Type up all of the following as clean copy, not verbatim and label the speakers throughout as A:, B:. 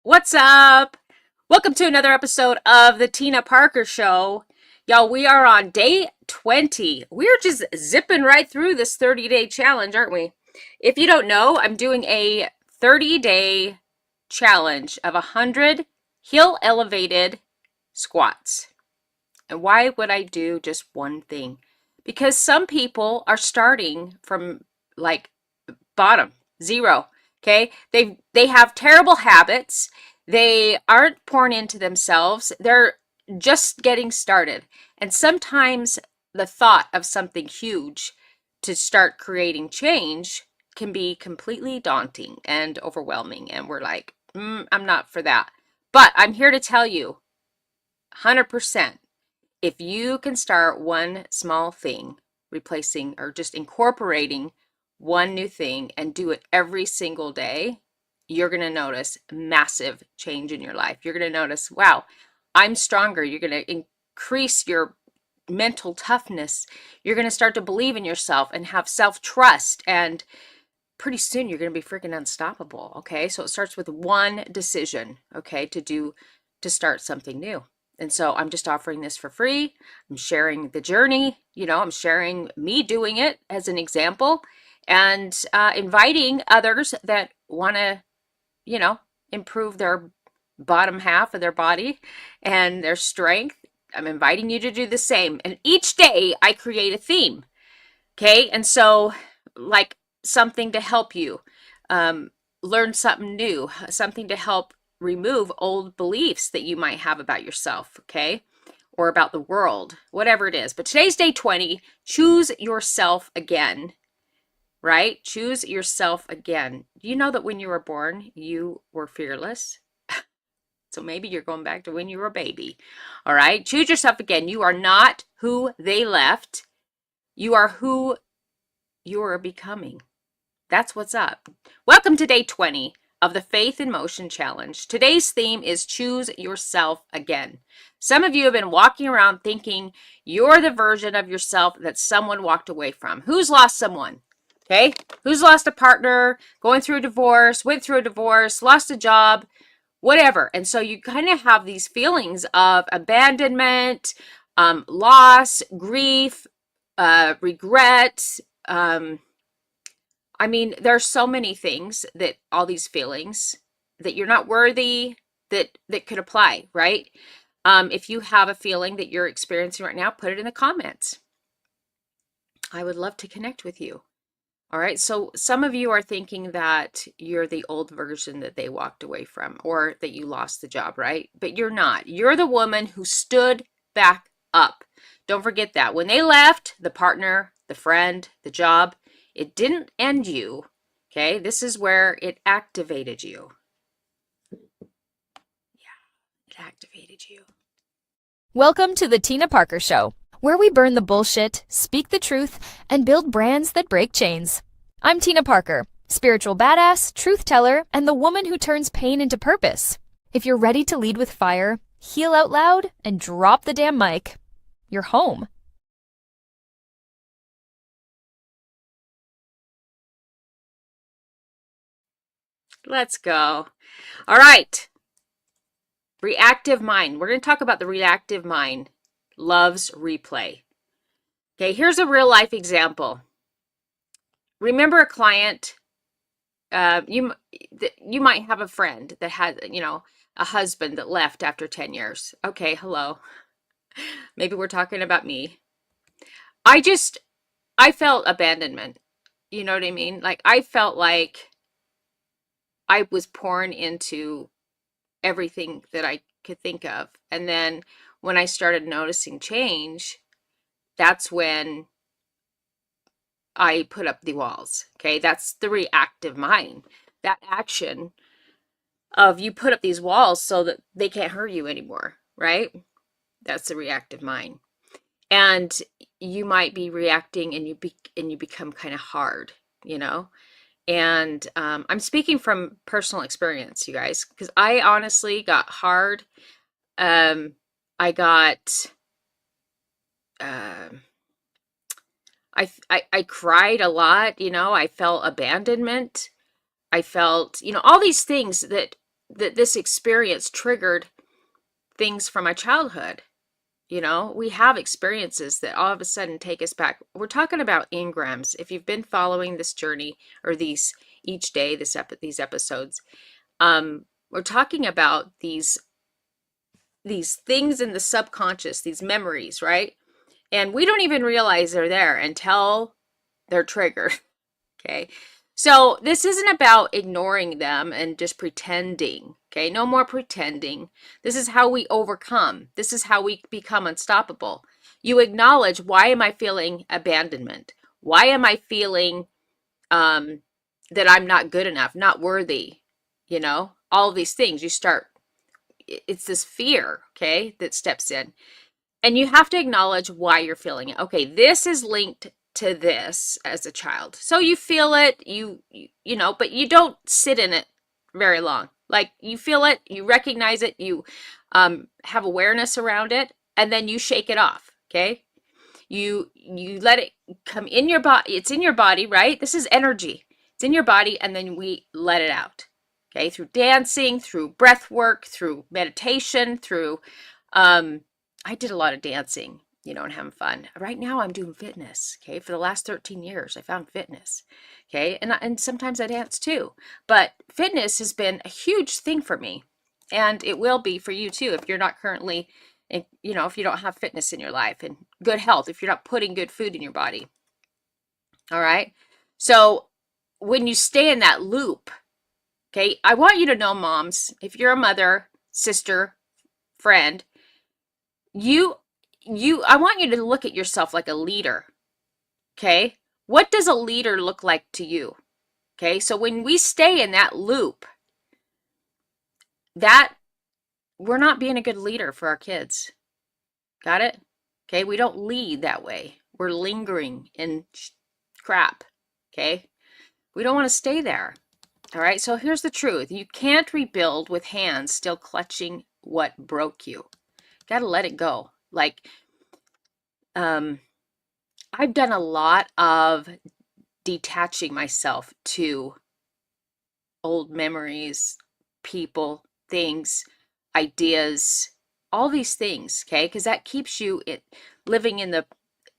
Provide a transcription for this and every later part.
A: What's up? Welcome to another episode of the Tina Parker Show. Y'all, we are on day 20. We're just zipping right through this 30-day challenge, aren't we? If you don't know, I'm doing a 30-day challenge of 100 heel elevated squats. And why would I do just one thing? Because some people are starting from like bottom, zero. Okay, they have terrible habits. They aren't pouring into themselves. They're just getting started. And sometimes the thought of something huge to start creating change can be completely daunting and overwhelming. And we're like, I'm not for that. But I'm here to tell you 100%, if you can start one small thing, replacing or just incorporating one new thing and do it every single day, you're going to notice massive change in your life. You're going to notice, wow, I'm stronger. You're going to increase your mental toughness. You're going to start to believe in yourself and have self-trust. And pretty soon you're going to be freaking unstoppable. Okay. So it starts with one decision, okay, to start something new. And so I'm just offering this for free. I'm sharing the journey. I'm sharing me doing it as an example, and inviting others that want to, improve their bottom half of their body and their strength. I'm inviting you to do the same. And each day I create a theme. Okay. And so, like, something to help you learn something new, something to help remove old beliefs that you might have about yourself, okay? Or about the world, whatever it is. But today's day 20, choose yourself again, right? Choose yourself again. Do you know that when you were born, you were fearless? So maybe you're going back to when you were a baby, all right? Choose yourself again. You are not who they left. You are who you're becoming. That's what's up. Welcome to day 20 of the Faith in Motion Challenge. Today's theme is choose yourself again. Some of you have been walking around thinking you're the version of yourself that someone walked away from. Who's lost someone? Okay? Who's lost a partner, going through a divorce, went through a divorce, lost a job, whatever. And so you kind of have these feelings of abandonment, loss, grief, regret, there's so many things that all these feelings that you're not worthy that could apply, right? If you have a feeling that you're experiencing right now, put it in the comments. I would love to connect with you. All right. So some of you are thinking that you're the old version that they walked away from, or that you lost the job, right? But you're not. You're the woman who stood back up. Don't forget that. When they left, the partner, the friend, the job, it didn't end you, okay? This is where it activated you. Yeah, it activated you.
B: Welcome to the Tina Parker Show, where we burn the bullshit, speak the truth, and build brands that break chains. I'm Tina Parker, spiritual badass, truth teller, and the woman who turns pain into purpose. If you're ready to lead with fire, heal out loud, and drop the damn mic, you're home.
A: Let's go. All right. Reactive mind. We're going to talk about the reactive mind. Loves replay. Okay, here's a real life example. Remember a client, you might have a friend that had, a husband that left after 10 years. Okay, hello. Maybe we're talking about me. I felt abandonment. You know what I mean? Like, I felt like I was pouring into everything that I could think of. And then when I started noticing change, that's when I put up the walls. Okay, that's the reactive mind. That action of you put up these walls so that they can't hurt you anymore, right? That's the reactive mind. And you might be reacting and you become kind of hard, And I'm speaking from personal experience, you guys, because I honestly got hard. I got, I cried a lot, I felt abandonment. I felt, all these things that that this experience triggered things from my childhood. You know, we have experiences that all of a sudden take us back. We're talking about engrams. If you've been following this journey or these each day, these episodes, we're talking about these things in the subconscious, these memories, right? And we don't even realize they're there until they're triggered. Okay. So this isn't about ignoring them and just pretending. Okay. No more pretending. This is how we overcome. This is how we become unstoppable. You acknowledge, why am I feeling abandonment? Why am I feeling that I'm not good enough, not worthy? You know, all of these things. You start, it's this fear, okay, that steps in. And you have to acknowledge why you're feeling it. Okay, this is linked to this as a child. So you feel it, you know, but you don't sit in it very long. Like, you feel it, you recognize it, you have awareness around it, and then you shake it off, okay? You let it come in your body. It's in your body, right? This is energy. It's in your body, and then we let it out, okay? Through dancing, through breath work, through meditation, through I did a lot of dancing, you know, and having fun. Right now I'm doing fitness, okay? For the last 13 years, I found fitness, okay? And sometimes I dance too. But fitness has been a huge thing for me. And it will be for you too if you're not currently, you know, if you don't have fitness in your life and good health, if you're not putting good food in your body. All right? So when you stay in that loop, okay, I want you to know, moms, if you're a mother, sister, friend, I want you to look at yourself like a leader. Okay? What does a leader look like to you? Okay? So when we stay in that loop, that we're not being a good leader for our kids. Got it? Okay? We don't lead that way. We're lingering in crap. Okay? We don't want to stay there. All right? So here's the truth. You can't rebuild with hands still clutching what broke you. Got to let it go. Like, I've done a lot of detaching myself to old memories, people, things, ideas, all these things, okay? Because that keeps you living in the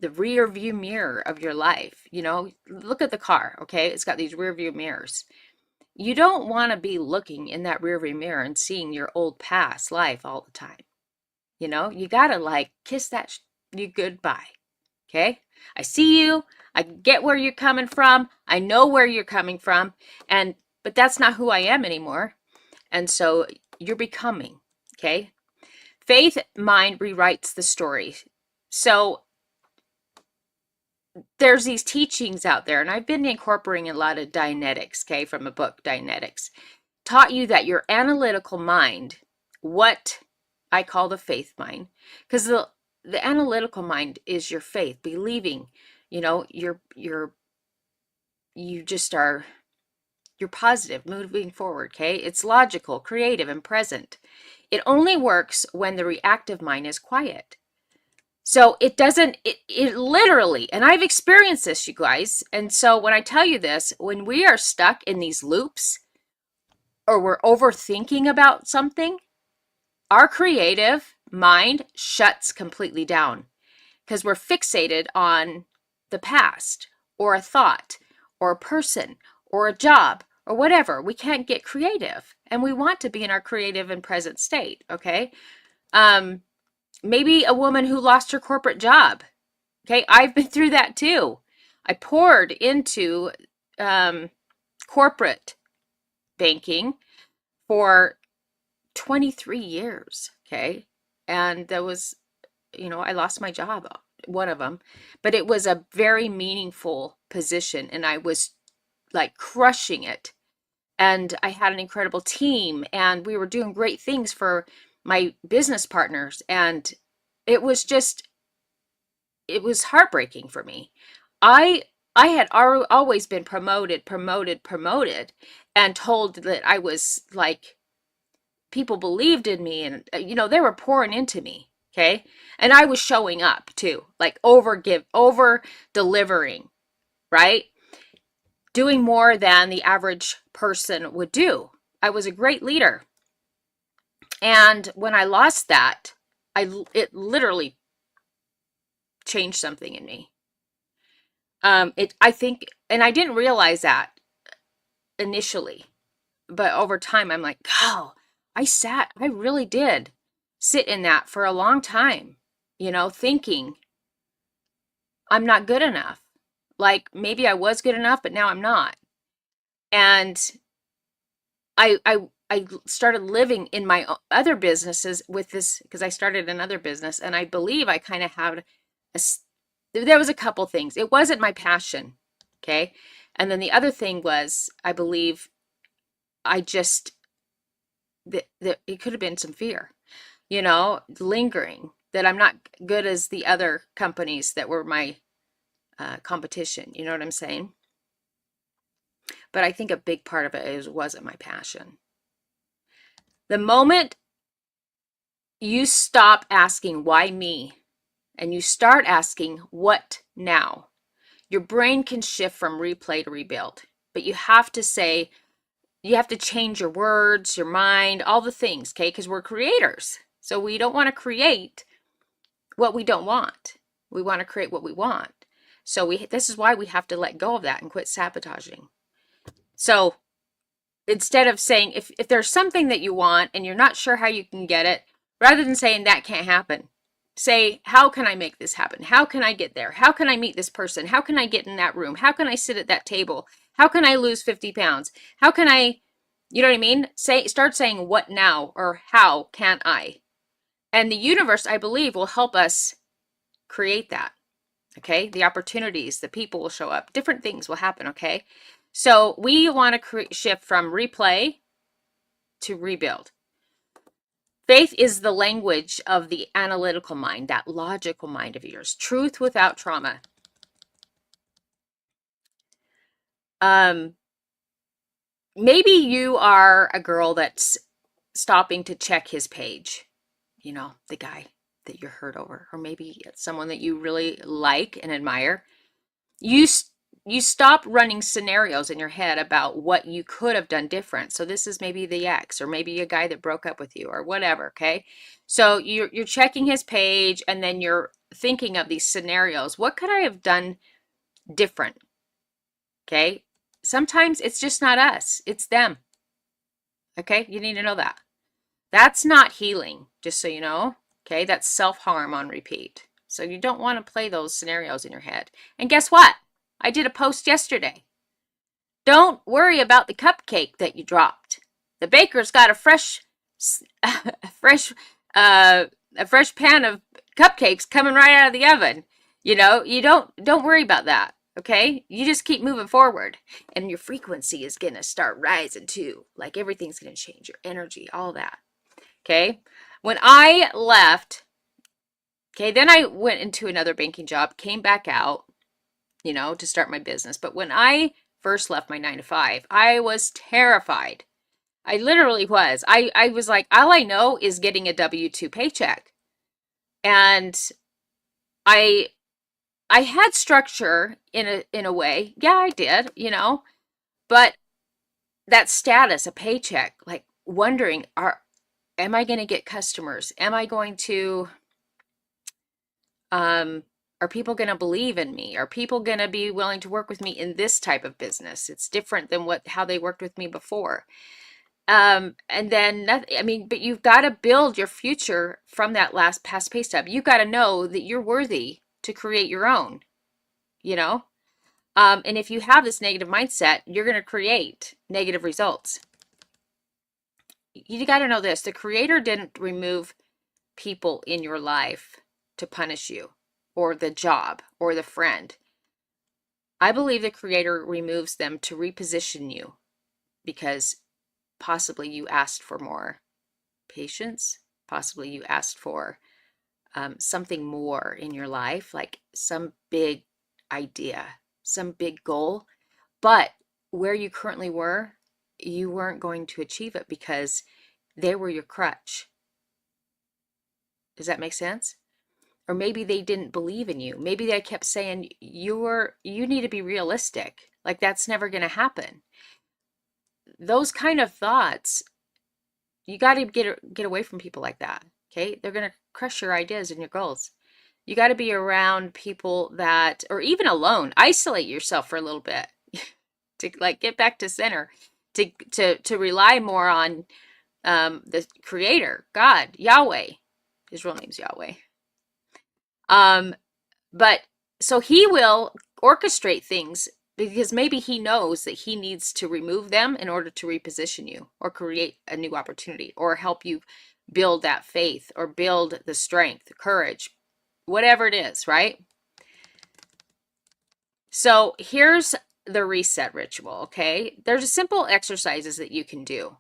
A: rear view mirror of your life. You know, look at the car, okay? It's got these rear view mirrors. You don't want to be looking in that rear view mirror and seeing your old past life all the time. You know, you got to like kiss that you goodbye. Okay? I see you. I get where you're coming from. I know where you're coming from. But that's not who I am anymore. And so you're becoming. Okay? Faith mind rewrites the story. So there's these teachings out there, and I've been incorporating a lot of Dianetics, okay, from a book, Dianetics, taught you that your analytical mind, what I call the faith mind, because the analytical mind is your faith, believing, you know, you're positive, moving forward, okay? It's logical, creative, and present. It only works when the reactive mind is quiet. So it doesn't, it literally, and I've experienced this, you guys. And so when I tell you this, when we are stuck in these loops or we're overthinking about something, our creative mind shuts completely down because we're fixated on the past or a thought or a person or a job or whatever. We can't get creative, and we want to be in our creative and present state, okay? Maybe a woman who lost her corporate job. Okay, I've been through that too. I poured into corporate banking for 23 years. Okay, and that was, you know, I lost my job, one of them, but it was a very meaningful position, and I was like crushing it. And I had an incredible team, and we were doing great things for my business partners, and it was heartbreaking for me. I had always been promoted, and told that I was like, people believed in me, and you know, they were pouring into me, okay? And I was showing up too, like over delivering, right? Doing more than the average person would do. I was a great leader. And when I lost that, it literally changed something in me. I think, and I didn't realize that initially, but over time, I'm like, oh, I really did sit in that for a long time, thinking I'm not good enough. Like maybe I was good enough, but now I'm not. And I started living in my other businesses with this because I started another business, and I believe I kind of had there was a couple things. It wasn't my passion, okay? And then the other thing was I believe I just that it could have been some fear, lingering that I'm not good as the other companies that were my competition. You know what I'm saying? But I think a big part of it wasn't my passion. The moment you stop asking, why me? And you start asking, what now? Your brain can shift from replay to rebuild. But you have to say, you have to change your words, your mind, all the things, okay? Because we're creators. So we don't want to create what we don't want. We want to create what we want. So this is why we have to let go of that and quit sabotaging. So instead of saying, if there's something that you want and you're not sure how you can get it, rather than saying that can't happen, say, how can I make this happen? How can I get there? How can I meet this person? How can I get in that room? How can I sit at that table? How can I lose 50 pounds? How can I, you know what I mean? Start saying what now, or how can I? And the universe, I believe, will help us create that. Okay. The opportunities, the people will show up, different things will happen. Okay. So we want to shift from replay to rebuild. Faith is the language of the analytical mind, that logical mind of yours. Truth without trauma. Maybe you are a girl that's stopping to check his page, the guy that you're hurt over, or maybe it's someone that you really like and admire. You stop running scenarios in your head about what you could have done different. So this is maybe the ex, or maybe a guy that broke up with you, or whatever. Okay. So you're checking his page, and then you're thinking of these scenarios. What could I have done different? Okay. Sometimes it's just not us, it's them. Okay. You need to know that. That's not healing, just so you know. Okay. That's self-harm on repeat. So you don't want to play those scenarios in your head. And guess what? I did a post yesterday. Don't worry about the cupcake that you dropped. The baker's got a fresh pan of cupcakes coming right out of the oven. You don't worry about that. Okay? You just keep moving forward, and your frequency is going to start rising too. Like everything's going to change, your energy, all that. Okay? When I left, okay, then I went into another banking job, came back out, to start my business. But when I first left my 9 to 5, I was terrified. I literally was. I was like, all I know is getting a W-2 paycheck. And I had structure in a way. Yeah, I did, but that status, a paycheck, like wondering, am I going to get customers? Am I going to are people going to believe in me? Are people going to be willing to work with me in this type of business? It's different than how they worked with me before. And then nothing, but you've got to build your future from that past pay stub. You've got to know that you're worthy to create your own, and if you have this negative mindset, you're going to create negative results. You got to know this. The Creator didn't remove people in your life to punish you, or the job, or the friend. I believe the Creator removes them to reposition you, because possibly you asked for more patience. Possibly you asked for something more in your life, like some big idea, some big goal. But where you currently were, you weren't going to achieve it because they were your crutch. Does that make sense? Or maybe they didn't believe in you. Maybe they kept saying, you need to be realistic. Like that's never going to happen. Those kind of thoughts, You got to get away from people like that. Okay? They're going to crush your ideas and your goals. You got to be around people that, or even alone, isolate yourself for a little bit to like get back to center, to rely more on the creator, God, Yahweh. His real name's Yahweh. But so he will orchestrate things because maybe he knows that he needs to remove them in order to reposition you or create a new opportunity or help you build that faith or build the strength, the courage, whatever it is, right? So here's the reset ritual, okay? There's simple exercises that you can do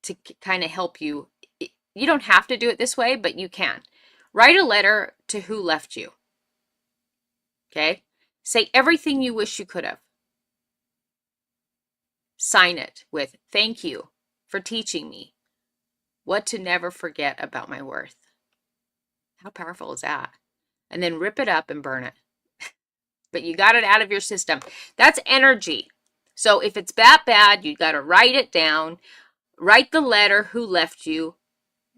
A: to kind of help you. You don't have to do it this way, but you can. Write a letter to who left you, okay? Say everything you wish you could have. Sign it with, thank you for teaching me what to never forget about my worth. How powerful is that? And then rip it up and burn it. But you got it out of your system. That's energy. So if it's that bad, you got to write it down. Write the letter who left you.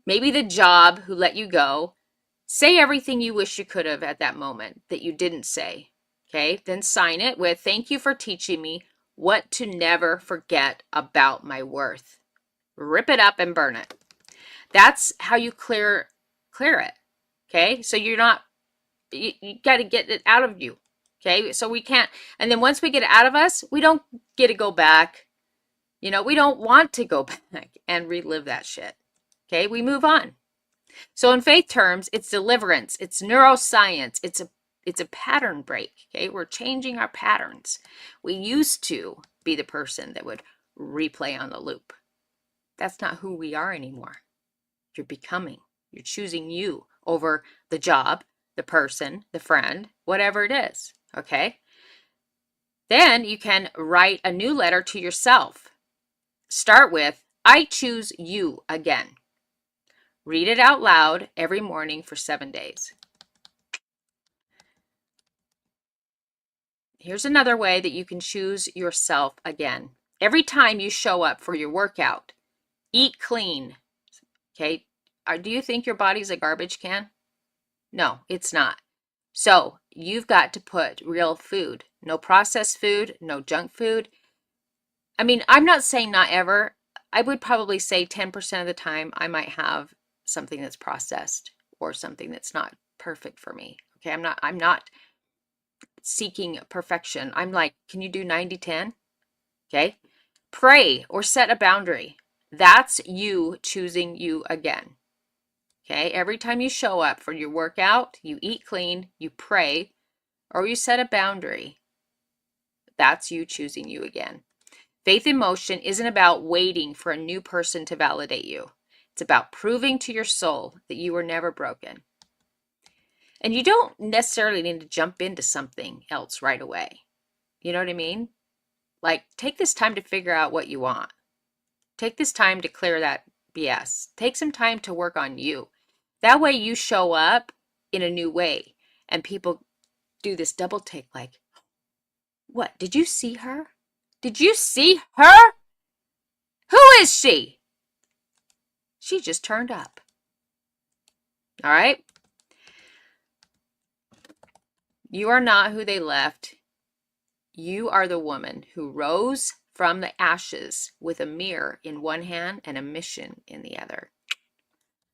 A: Maybe the job who let you go. Say everything you wish you could have at that moment that you didn't say. Okay? Then sign it with, thank you for teaching me what to never forget about my worth. Rip it up and burn it. That's how you clear it. Okay? So you're not, you got to get it out of you. Okay? So we can't, and then once we get it out of us, we don't get to go back. You know, we don't want to go back and relive that shit. Okay? We move on. So in faith terms, it's deliverance, it's neuroscience, it's a pattern break. Okay? We're changing our patterns. We used to be the person that would replay on the loop. That's not who we are anymore. You're becoming. You're choosing you over the job, the person, the friend, whatever it is. Okay? Then you can write a new letter to yourself. Start with, I choose you again. Read it out loud every morning for 7 days. Here's another way that you can choose yourself again. Every time you show up for your workout, eat clean. Okay? Do you think your body's a garbage can? No, it's not. So you've got to put real food. No processed food, no junk food. I mean, I'm not saying not ever. I would probably say 10% of the time I might have something that's processed or something that's not perfect for me. Okay, I'm not seeking perfection. I'm like, can you do 90-10? Okay? Pray or set a boundary. That's you choosing you again. Okay? Every time you show up for your workout, you eat clean, you pray, or you set a boundary. That's you choosing you again. Faith in motion isn't about waiting for a new person to validate you. It's about proving to your soul that you were never broken. And you don't necessarily need to jump into something else right away. You know what I mean? Like, take this time to figure out what you want. Take this time to clear that BS. Take some time to work on you. That way you show up in a new way. And people do this double take like, what? Did you see her? Did you see her? Who is she? She just turned up. All right? You are not who they left. You are the woman who rose from the ashes with a mirror in one hand and a mission in the other.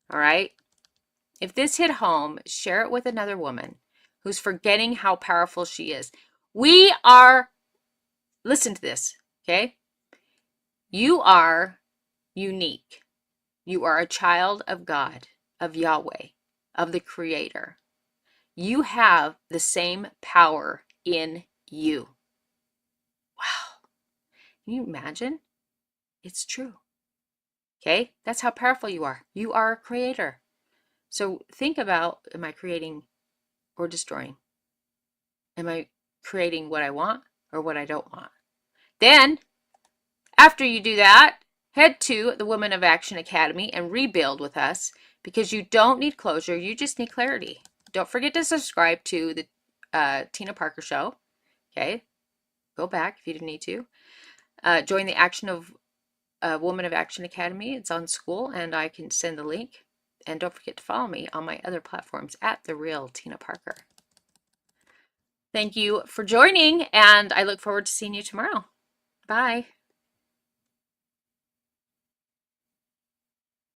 A: All right? If this hit home, share it with another woman who's forgetting how powerful she is. We are, listen to this, okay? You are unique. You are a child of God, of Yahweh, of the Creator. You have the same power in you. Wow. Can you imagine? It's true. Okay? That's how powerful you are. You are a creator. So think about, am I creating or destroying? Am I creating what I want or what I don't want? Then, after you do that, head to the Women of Action Academy and rebuild with us because you don't need closure. You just need clarity. Don't forget to subscribe to the Tina Parker Show. Okay? Go back if you didn't need to. Join the Action of Woman of Action Academy. It's on school, and I can send the link. And don't forget to follow me on my other platforms at The Real Tina Parker. Thank you for joining, and I look forward to seeing you tomorrow. Bye.